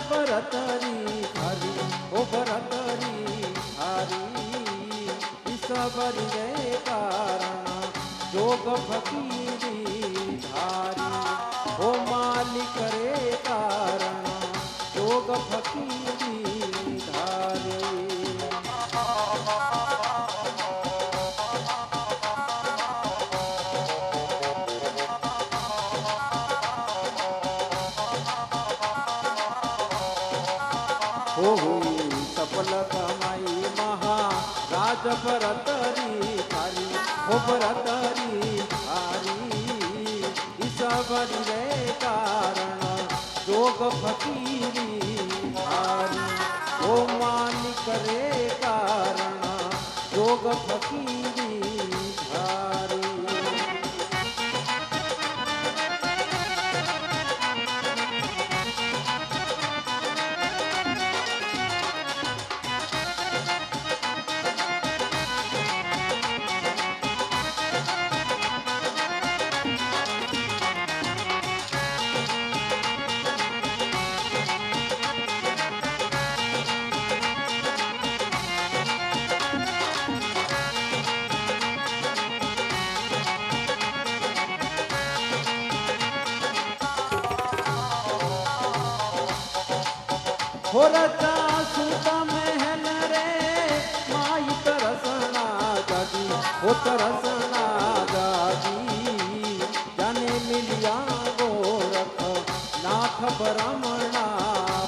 भरतरी हरी ओ भरतरी हरी ईश्वरी रे कारण जोग फकीरी धारी ओ मालिक रे कारण जोग फकीरी धारी। हो हुई सफल कमाई महाराज भरतरी थारी हो भरतरी थारी ईश्वरी रे कारण जोग फकीरी थारी ओ मालिक रे कारण जोग फकीरी थारी। हो रचा सूता महल रे माई तरसना जागी हो तरसना जागी जाने मिलिया गोरख नाथ ब्रह्मणा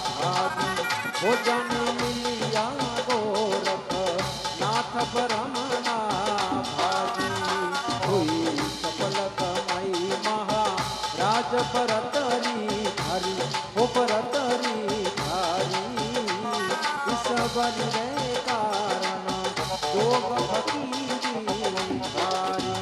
भागी हो जाने मिलिया गोरख नाथ ब्रह्मणा भागी हुई सफल कमाई महाराज भरतरी हरि हो भरतरी ईश्वरी रे कारण जोग फकीरी धारी।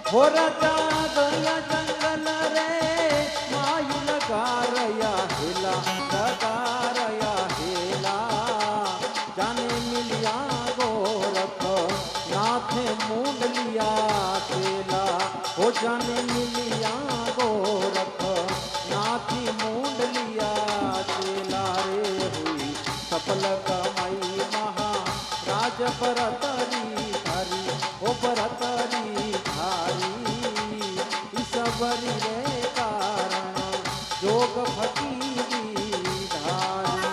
हो रचा गया जंगल रे माई लगा रया हेला लगा रया हेला जाने मिलिया गोरख नाथे मूंड लिया केला हो जाने मिलिया गोरख नाथी मूंड लिया केला रे हुई सफल कमाई महाराज भरतरी हरी ओ भरतरी ईश्वरी रे कारण जोग फकीरी धारी।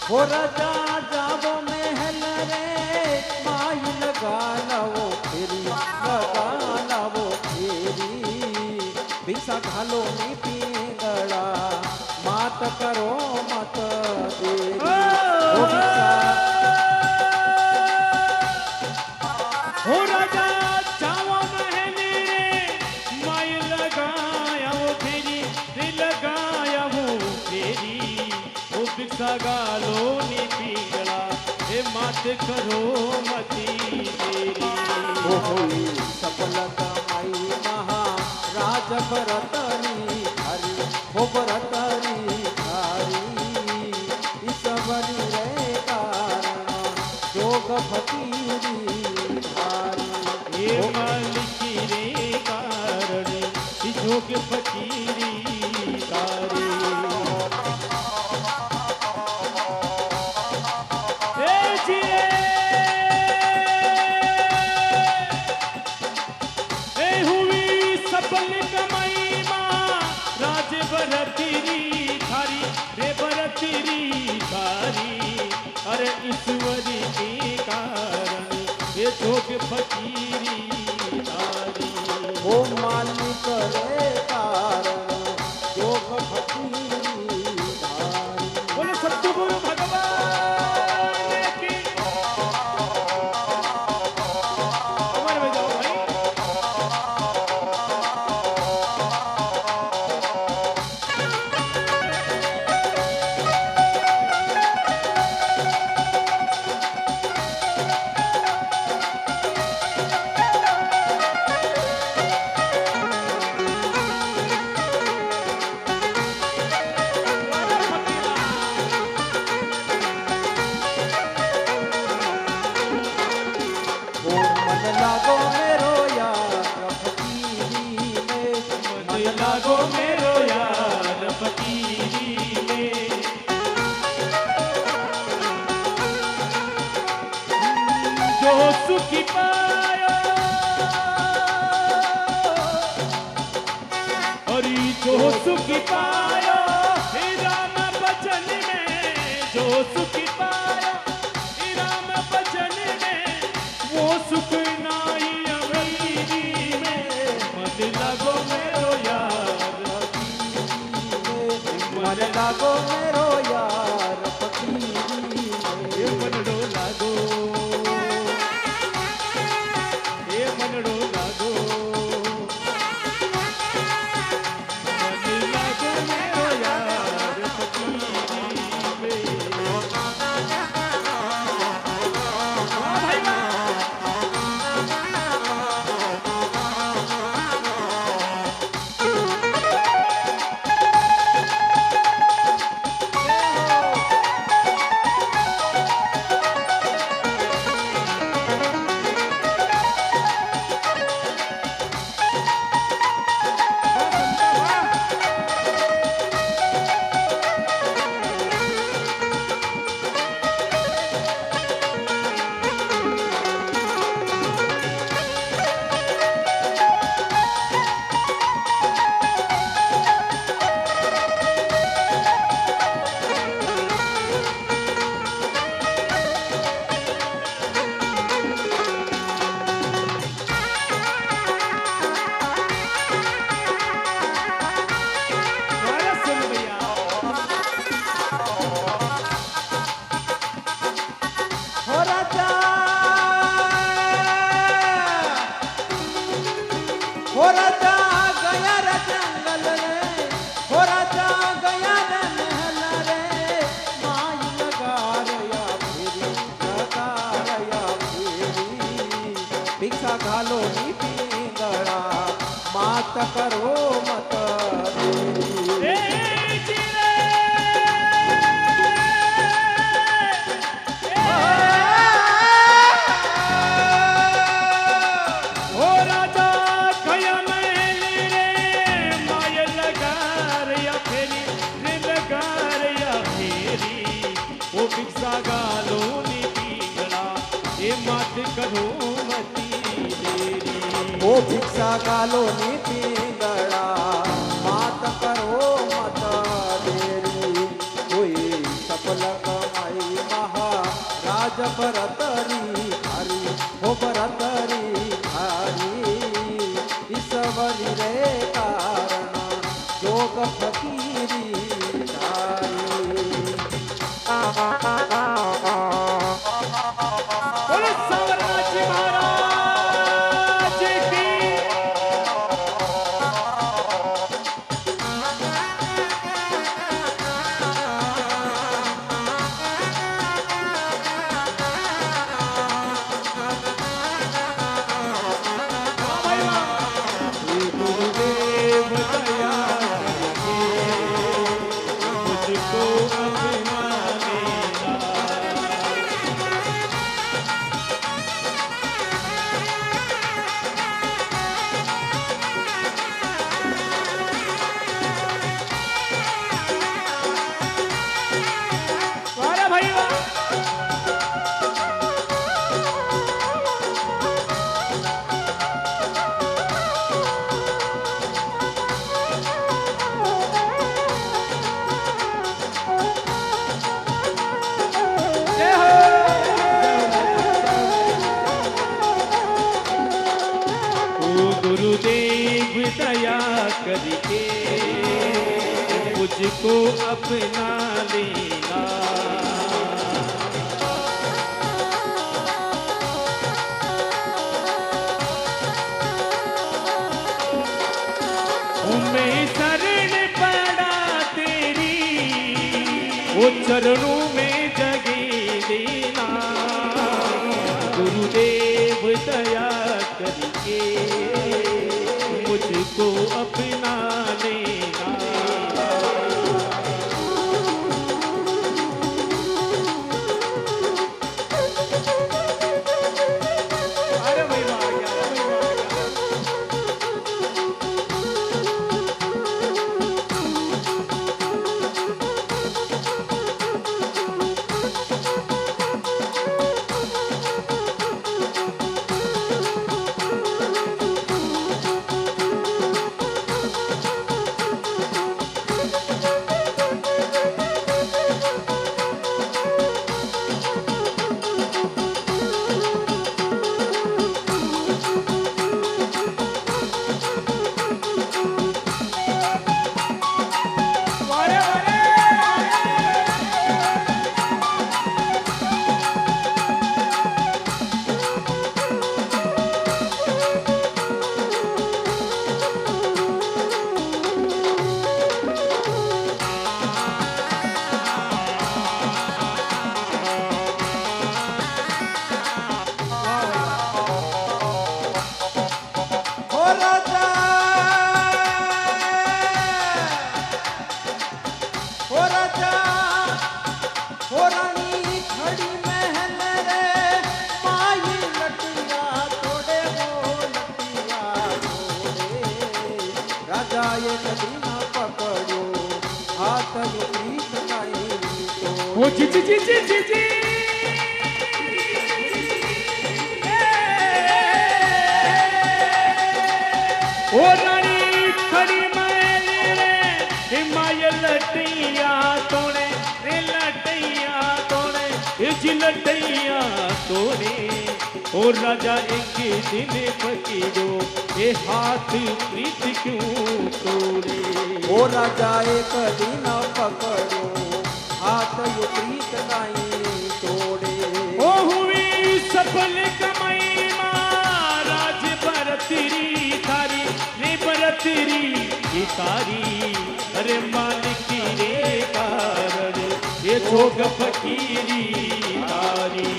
हो रजा जावो महल रे माई लगा लावो फेरी लगा लावो फेरी भिक्षा घालो नी पिंगड़ा मात करो मत देरी हो हो राजा जावो महल रे माई लगाया वो फेरी लगाया वो फेरी लगा लो नी पींगड़ा हे मात करो मती देरी हो होई सफल कमाई महा राज भरतरी हरि हो भरतरी हरि ईश्वरी रे कारण जोग फकीरी धारी हे मालिकी रे कारण जोग फकीरी तारी हे जिए हे हुई सफल कमाई मां राज भरतरी थारी रे भरतरी थारी अरे ईश्वरी के कारण ये जोग फकीरी तारी हो मालिक रे कारण जोग फकीरी धारी बोले सतगुरु भगवान की कमर में जाओ भाई ओ मन लागो मेरो यार फकीरी में मन लागो मेरो यार फकीरी में जो सुखी पायो हरि जो सुखी पायो हे राम बचन में जो सुखी पायो हे राम बचन में वो सुख नाई अमीरी में मन लगो मेरो यार मन लागो मेरो यार फकीरी ये में मनडो लागो ये मनडो लागो मन लागो मेरो यार फकीरी में वाह भाई वाह अरे सुन भैया हो राजा हो राजा गया रे जंगल रे हो राजा गया रे महल रे माई लगा रया फेरी लगा रया फेरी भिक्षा घालो नी पिंगड़ा मात करो मत देरी ए जिरे ओ राजा गया महल रे माय लगा रया फेरी रे लगा रया फेरी ओ भिक्षा गालो नी पीगड़ा ए मात करो मती देरी ओ भिक्षा गालो नी पिंगड़ा मात करो मत देरी कोई सफल कमाई महा राज भरतरी हरि हो भरतरी हरि ईश्वरी रे कारण जोग फकीरी धारी बोले सावरराज महाराज की गुरुदेव दया करके मुझको अपना लेना। मैं शरण पड़ा तेरी, वो चरणों में जगह देना। गुरुदेव दया करके मुझको अपना लेना। अरे भाई आ गया, हो राजा, हो राजा, हो रानी खड़ी महल रे, माई लटिया तोड़े वो लटिया तोड़े। राजा ये कभी ना पकड़ो, हाथ ये प्रीत काई तो। ओ जी जी जी जी जी जी। ओ रानी खड़ी महल रे, माय लटिया तोड़े रे, लटिया तोड़े जी लटिया तोड़े। ओ राजा एक दिन पकड़ो, ये हाथ प्रीत क्यों तोड़े। ओ राजा एक दिन पकड़ो, हाथ ये प्रीत काई तोड़े। ओ हुई सफल कमाई महाराज बरतरी थारी रे, बरतरी तारी। अरे मालिक रे कारण ये जोग फकीरी तारी।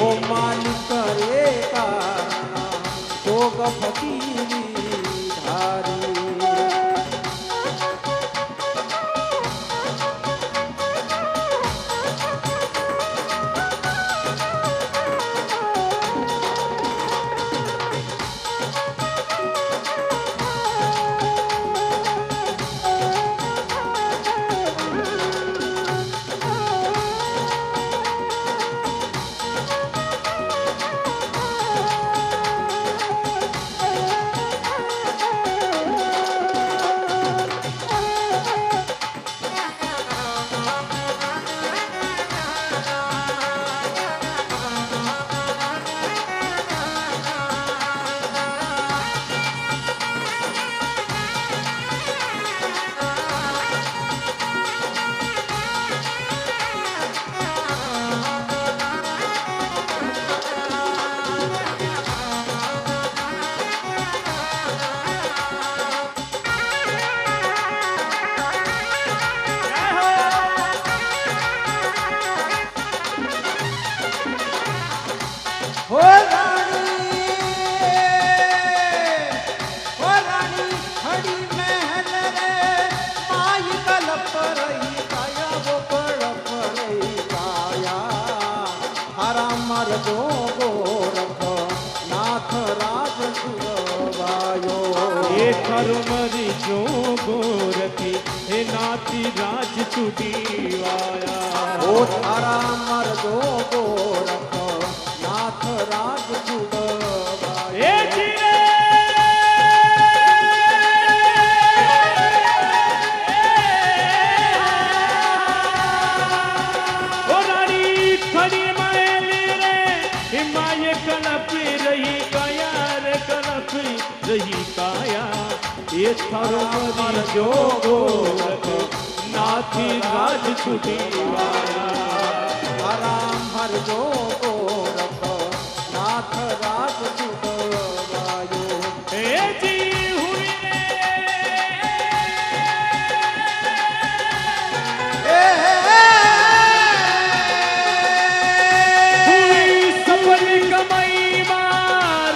ओ मालिक रे कारणा, जोग फकीरी धारी। हो रानी खड़ी महल रे, माई कलप रही काया, वो कड़प रही काया। हरा मर्दो गोरख नाथ राज सुरवायो। ये मरी जो गोरखी हे नाती राज चुड़ीवाया। ओ थारा मर्दो गोरख नाथ राज सुरवायो। ए चिरे ओ रानी खड़ी महल रे, माये कलप रही काया रे, कलप रही काया ये थारो मरी जोगो रखो नाथी राज छुटी वाया आराम हर जो गोरख नाथ राज छुटवायो ए जी हुई हुई सफल कमाई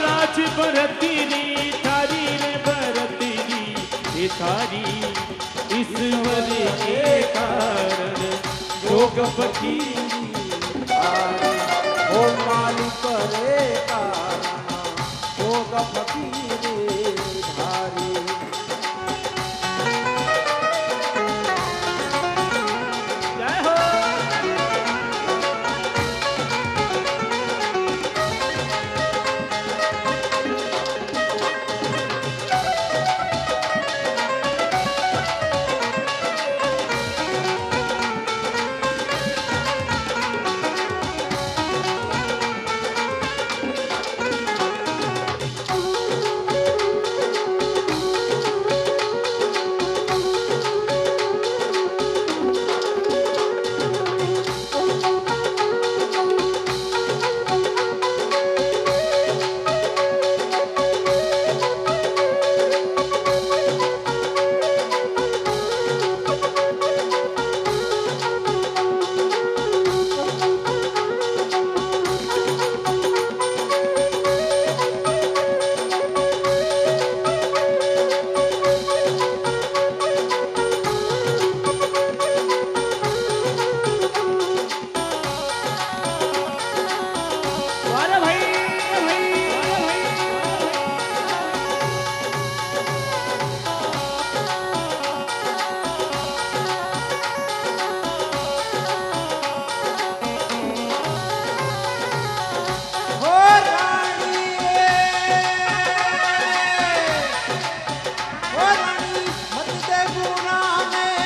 राज भरतीनी थारी रे भरतीनी ये थारी ईश्वर के कारण जोग फकीर ओ मालिक रे कारण जोग फकीर धारी जय हो हो रानी मत दे गुना में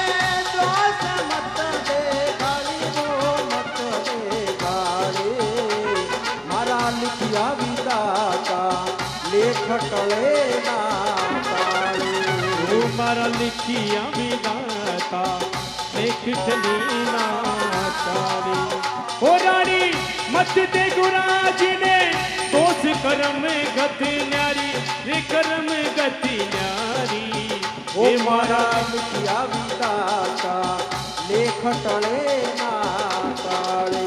दोष मत दे गाली वो मत दे गाली मारा लिखिया विदाता लेख टले ना ताले तू मारा लिखिया विदाता देख चली ना चाली ओ रानी मत दे गुराज ने दोष कर्म गति न्यारी रे कर्म गति न्यारी ओ मारा लिखिया विदाता लेख टले ना ताले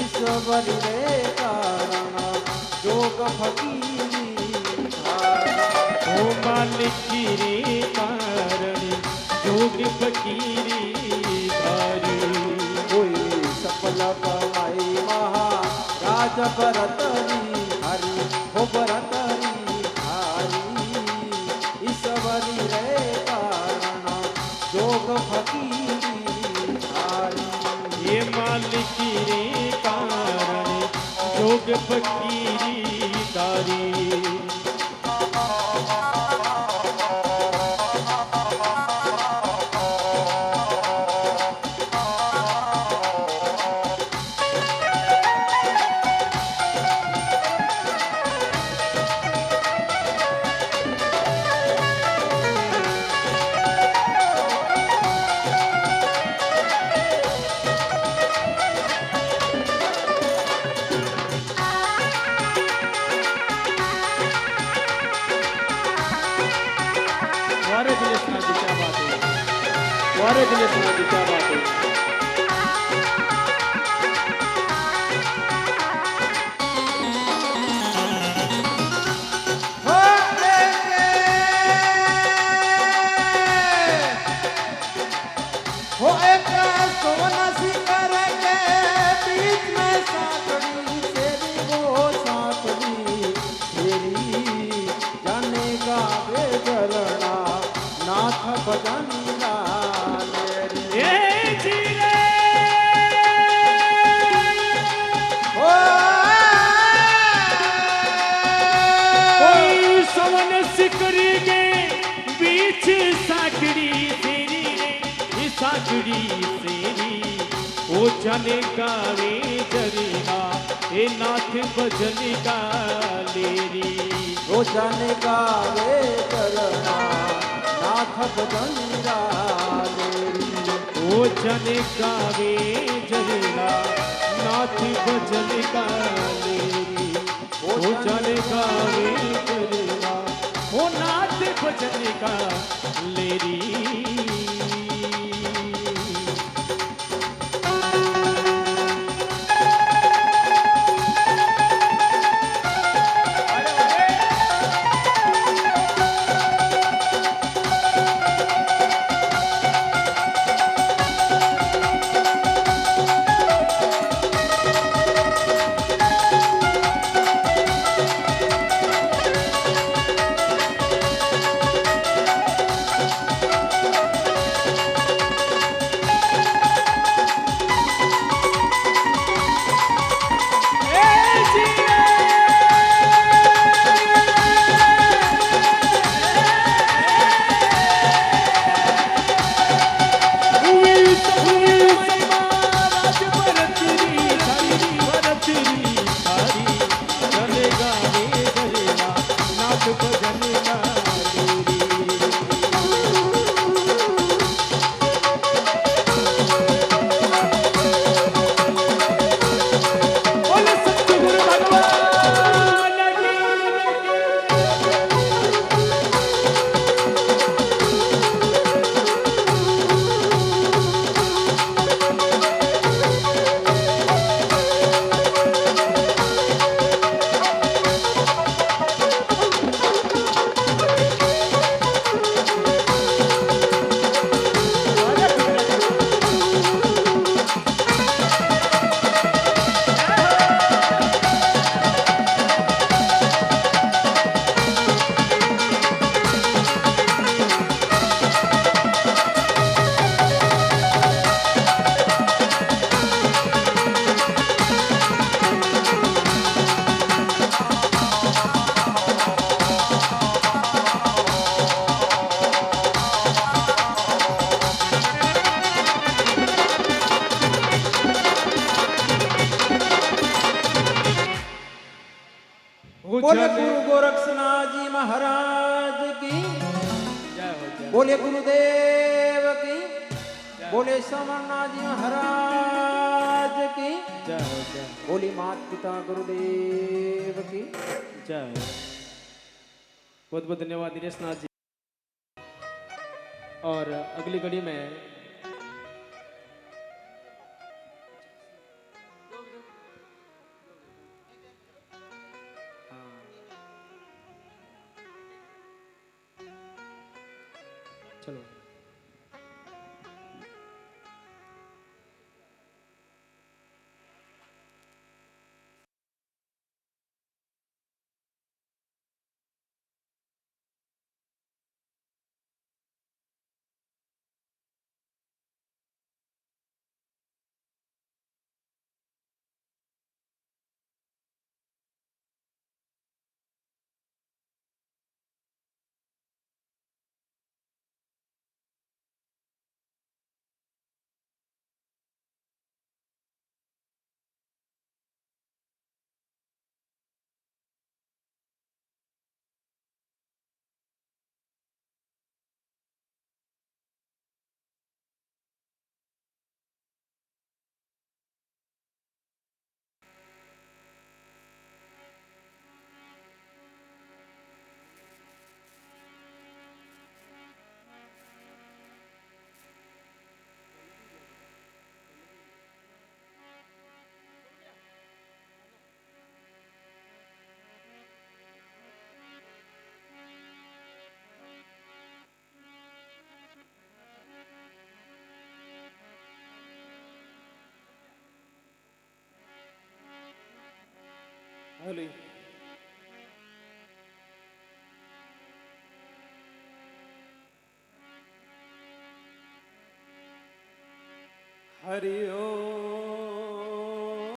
ईश्वरी रे कारण जोग फकीरी ओ मालिक रे कारण जोग फकीरी धारी कोई सफल कमाई महा राज भरतरी हरि हो भरतरी हरि ईश्वरी रे कारण जोग फकीरी हरि ये मालिक रे कारण जोग फकीरी दारी वारे दिनेश नाथ जी क्या बात है, वारे दिनेश नाथ जी क्या बात है। हो एक हो एक सोना शिखर के बीच में साकड़ी तेरी वो साकड़ी तेरी जाने का बेदरना नाथ भजनिया मेरी ए जीरे हो कोई सवन सिकरी के बीच साकड़ी तेरी रे, ये साकड़ी तेरी ओ जाने का वे जरीना, ए नाथ भजन का लेरी। हो जाने का वे करना नाथ भजनिया मेरी ओ जाने का वे जरीना, नाथ भजन का लेरी। ओ जाने का वे जरीना, ओ नाथ भजन का लेरी। बोले गुरु गोरक्षनाथ जी महाराज की बोले गुरुदेव की बोले समरनाथ जी महाराज की बोली मात पिता गुरुदेव की जय। बहुत बहुत धन्यवाद दिनेश नाथ जी। और अगली कड़ी में चलो भले हरि ओम